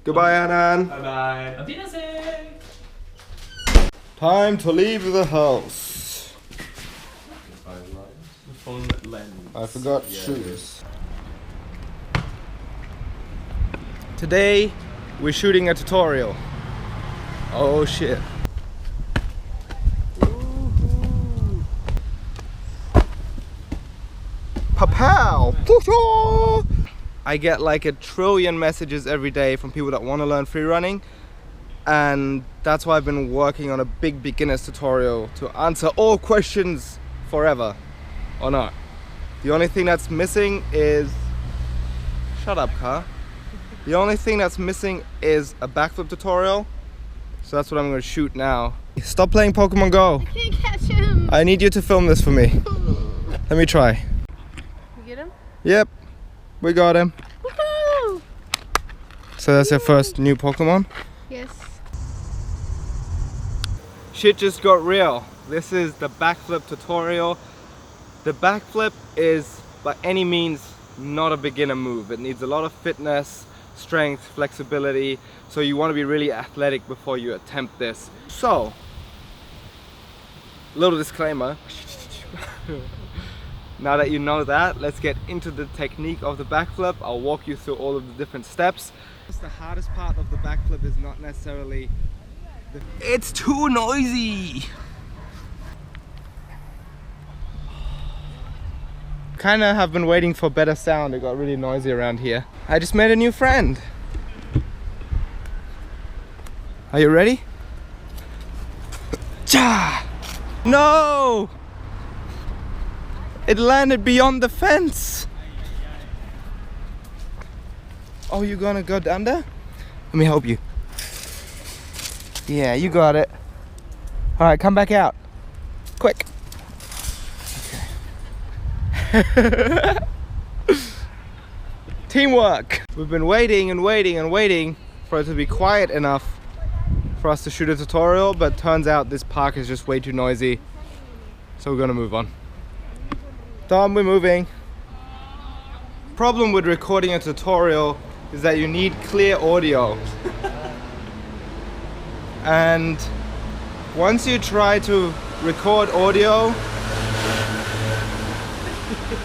Goodbye, Anan. Bye-bye. Auf Wiedersehen. Time to leave the house. I forgot shoes. Today, we're shooting a tutorial. Oh shit. Papow! I get like 1 trillion messages every day from people that want to learn free running, and that's why I've been working on a big beginner's tutorial to answer all questions forever, or not. The only thing that's missing is... Shut up, car. The only thing that's missing is a backflip tutorial, so that's what I'm going to shoot now. Stop playing Pokemon Go. I can't catch him. I need you to film this for me. Let me try. You get him? Yep, we got him. Woohoo! So that's your first new Pokemon? Yes. Shit just got real. This is the backflip tutorial. The backflip is by any means not a beginner move. It needs a lot of fitness, strength, flexibility. So you want to be really athletic before you attempt this. So, little disclaimer. Now that you know that, let's get into the technique of the backflip. I'll walk you through all of the different steps. The hardest part of the backflip is not necessarily it's too noisy. Kinda have been waiting for better sound. It got really noisy around here. I just made a new friend. Are you ready? Cha! No! It landed beyond the fence. Oh, you gonna go under? Let me help you. Yeah, you got it. All right, come back out. Quick. Okay. Teamwork. We've been waiting and waiting and waiting for it to be quiet enough for us to shoot a tutorial, but turns out this park is just way too noisy. So we're gonna move on. Tom, we're moving. Problem with recording a tutorial is that you need clear audio. And once you try to record audio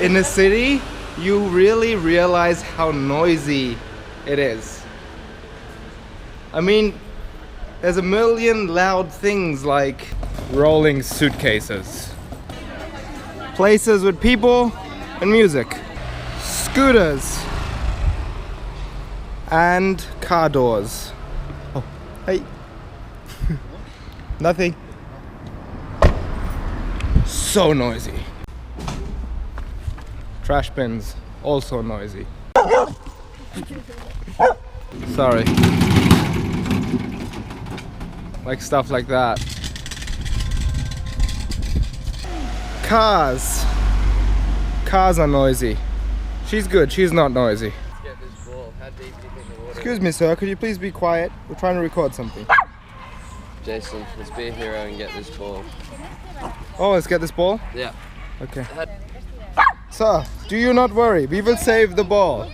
in the city, you really realize how noisy it is. I mean, there's a million loud things like rolling suitcases, places with people and music, scooters, and car doors. Oh, hey. Nothing. So noisy. Trash bins, also noisy. Sorry. Like stuff like that. Cars. Cars are noisy. She's good, she's not noisy. Let's get this ball. How deep do you think the water is? Excuse me, sir, could you please be quiet? We're trying to record something. Jason, let's be a hero and get this ball. Oh, let's get this ball? Yeah. Okay. Sir, do you not worry. We will save the ball.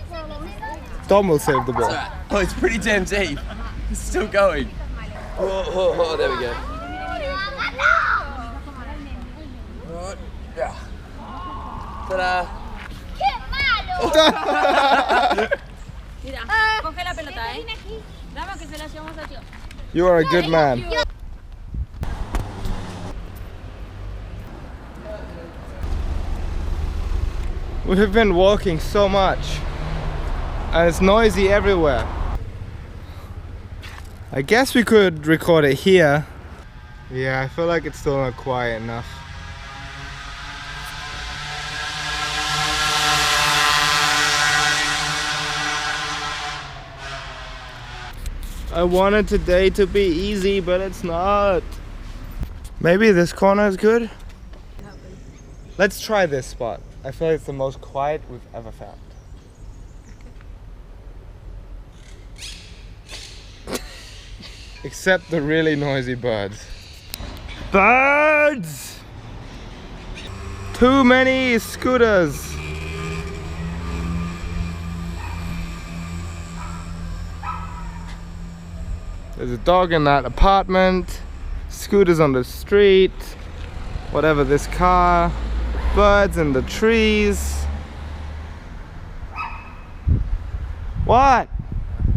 Dom will save the ball. Oh, it's pretty damn deep. It's still going. Oh, there we go. Right. Yeah. Ta-da! Coge la pelota, Dame que se la llevamos a tío. You are a good man. We have been walking so much and it's noisy everywhere. I guess we could record it here. Yeah, I feel like it's still not quiet enough. I wanted today to be easy, but it's not. Maybe this corner is good? Let's try this spot. I feel like it's the most quiet we've ever found. Except the really noisy birds. Birds! Too many scooters. There's a dog in that apartment, scooters on the street, whatever this car, birds in the trees. What?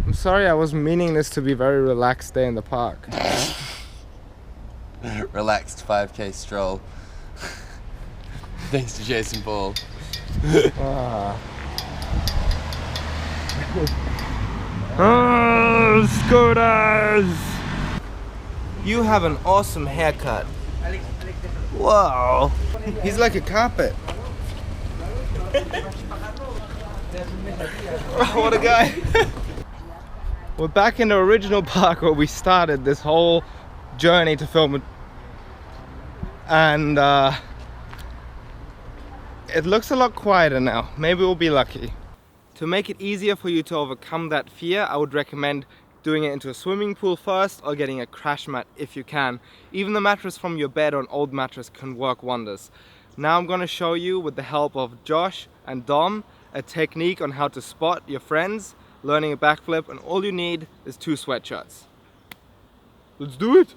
I'm sorry, I was meaning this to be a very relaxed day in the park. Relaxed 5K stroll. Thanks to Jason Ball. Oh, scooters! You have an awesome haircut. Wow. He's like a carpet. What a guy. We're back in the original park where we started this whole journey to film it. And it looks a lot quieter now. Maybe we'll be lucky. To make it easier for you to overcome that fear, I would recommend doing it into a swimming pool first or getting a crash mat if you can. Even the mattress from your bed or an old mattress can work wonders. Now I'm going to show you, with the help of Josh and Dom, a technique on how to spot your friends learning a backflip, and all you need is 2 sweatshirts. Let's do it!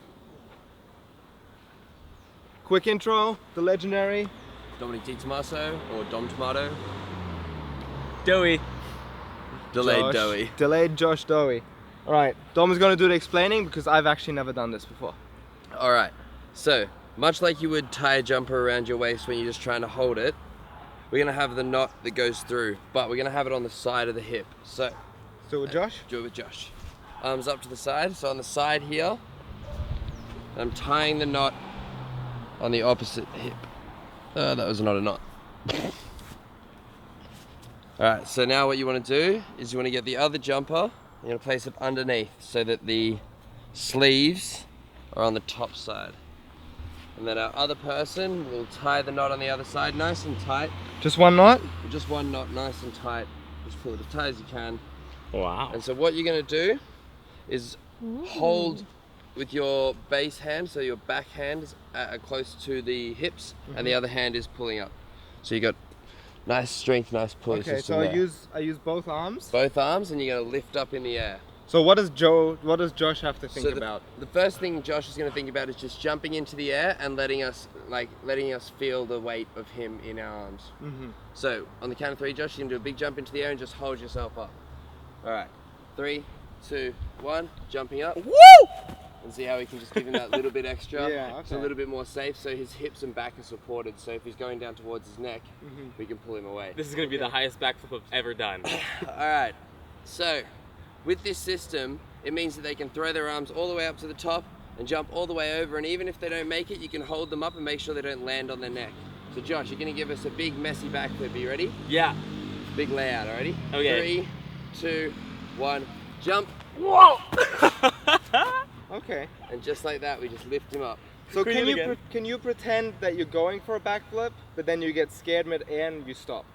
Quick intro, the legendary Dominic D. Tomaso or Dom Tomato. Doughy. Delayed Doughy. Delayed Josh Doughy. Alright, Dom is going to do the explaining because I've actually never done this before. Alright, so much like you would tie a jumper around your waist when you're just trying to hold it, we're going to have the knot that goes through, but we're going to have it on the side of the hip. So, do it with Josh? Do it with Josh. Arms up to the side, so on the side here, I'm tying the knot on the opposite hip. That was not a knot. Alright, so now what you want to do is you want to get the other jumper, you're going to place it underneath so that the sleeves are on the top side. And then our other person will tie the knot on the other side nice and tight. Just one knot? Just one knot, nice and tight. Just pull it as tight as you can. Wow. And so what you're going to do is hold with your base hand, so your back hand is close to the hips, and the other hand is pulling up. So you got nice strength, nice pull. Okay, so I use both arms? Both arms, and you're going to lift up in the air. So what does Josh have to think about? The first thing Josh is going to think about is just jumping into the air and letting us feel the weight of him in our arms. So on the count of 3, Josh, you can do a big jump into the air and just hold yourself up. All right, 3, 2, 1, jumping up. Woo! And see how we can just give him that little bit extra. Yeah, okay. It's a little bit more safe, so his hips and back are supported. So if he's going down towards his neck, we can pull him away. This is going to be the highest backflip I've ever done. All right, so with this system, it means that they can throw their arms all the way up to the top and jump all the way over, and even if they don't make it, you can hold them up and make sure they don't land on their neck. So Josh, you're going to give us a big messy backflip. Are you ready? Yeah. Big layout, already? Okay. 3, 2, 1, jump. Whoa! Okay. And just like that, we just lift him up. So Can we can you pretend that you're going for a backflip, but then you get scared mid-air and you stop?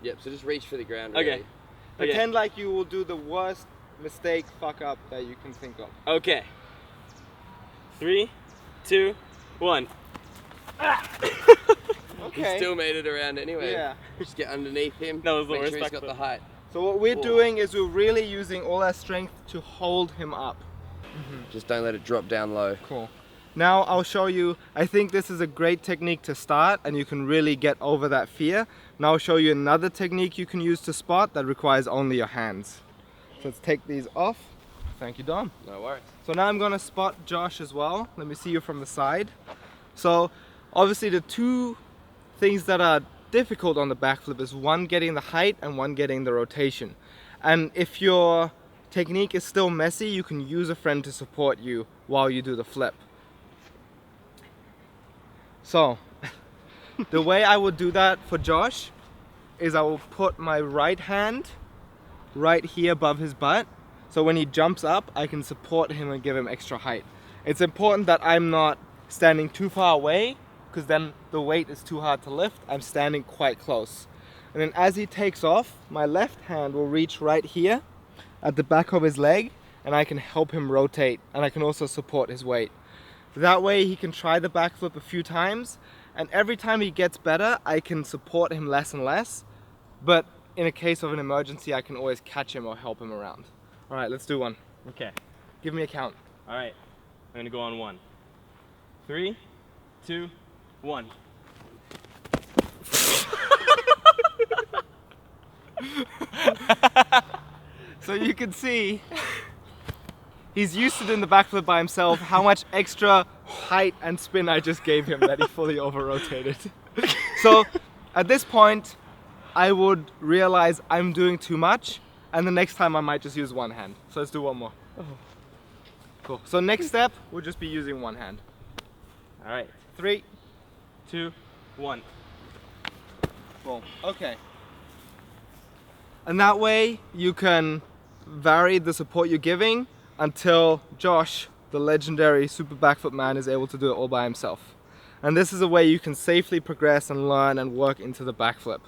Yep, so just reach for the ground. Okay. Really. Pretend like you will do the worst mistake, fuck up that you can think of. Okay. 3, 2, 1. Okay. He still made it around anyway. Yeah. Just get underneath him. That was the make worst sure he's got backflip. the height. So what we're doing is we're really using all our strength to hold him up. Just don't let it drop down low. Cool. Now I'll show you, I think this is a great technique to start and you can really get over that fear. Now I'll show you another technique you can use to spot that requires only your hands. So let's take these off. Thank you, Dom. No worries. So now I'm gonna spot Josh as well. Let me see you from the side. So obviously the two things that are difficult on the backflip is one getting the height and one getting the rotation. And if your technique is still messy, you can use a friend to support you while you do the flip. So the way I would do that for Josh is I will put my right hand right here above his butt, so when he jumps up I can support him and give him extra height. It's important that I'm not standing too far away, because then the weight is too hard to lift. I'm standing quite close, and then as he takes off, my left hand will reach right here at the back of his leg and I can help him rotate, and I can also support his weight. That way he can try the backflip a few times, and every time he gets better I can support him less and less, but in a case of an emergency I can always catch him or help him around. Alright, let's do one. Okay. Give me a count. All right, I'm gonna go on 1. 3, 2, 1. So you can see he's used to doing the backflip by himself, how much extra height and spin I just gave him that he fully over-rotated. So at this point, I would realize I'm doing too much, and the next time I might just use one hand. So let's do one more. Cool. So next step, we'll just be using one hand. All right, 3, 2, 1. boom. Okay. And that way you can vary the support you're giving until Josh, the legendary super backflip man, is able to do it all by himself. And this is a way you can safely progress and learn and work into the backflip.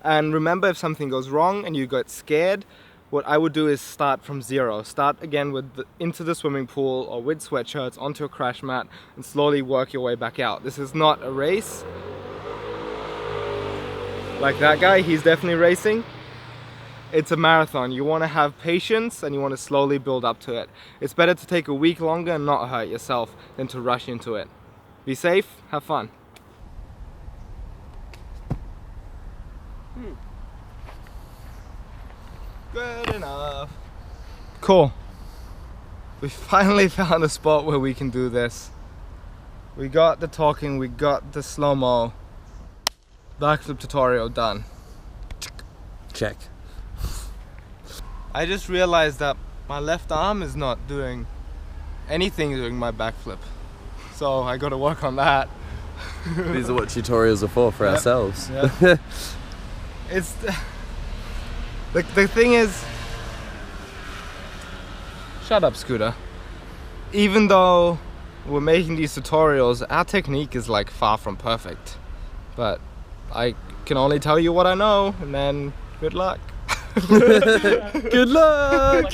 And remember, if something goes wrong and you get scared, what I would do is start from 0. Start again into the swimming pool or with sweatshirts onto a crash mat and slowly work your way back out. This is not a race. Like that guy, he's definitely racing. It's a marathon. You want to have patience and you want to slowly build up to it. It's better to take a week longer and not hurt yourself than to rush into it. Be safe, have fun. Good enough. Cool. We finally found a spot where we can do this. We got the talking, we got the slow-mo. Backflip tutorial done. Check. I just realized that my left arm is not doing anything during my backflip. So I gotta work on that. These are what tutorials are for Yep. ourselves. Yep. It's the thing is, shut up, Scooter. Even though we're making these tutorials, our technique is like far from perfect. But I can only tell you what I know, and then good luck. Good luck!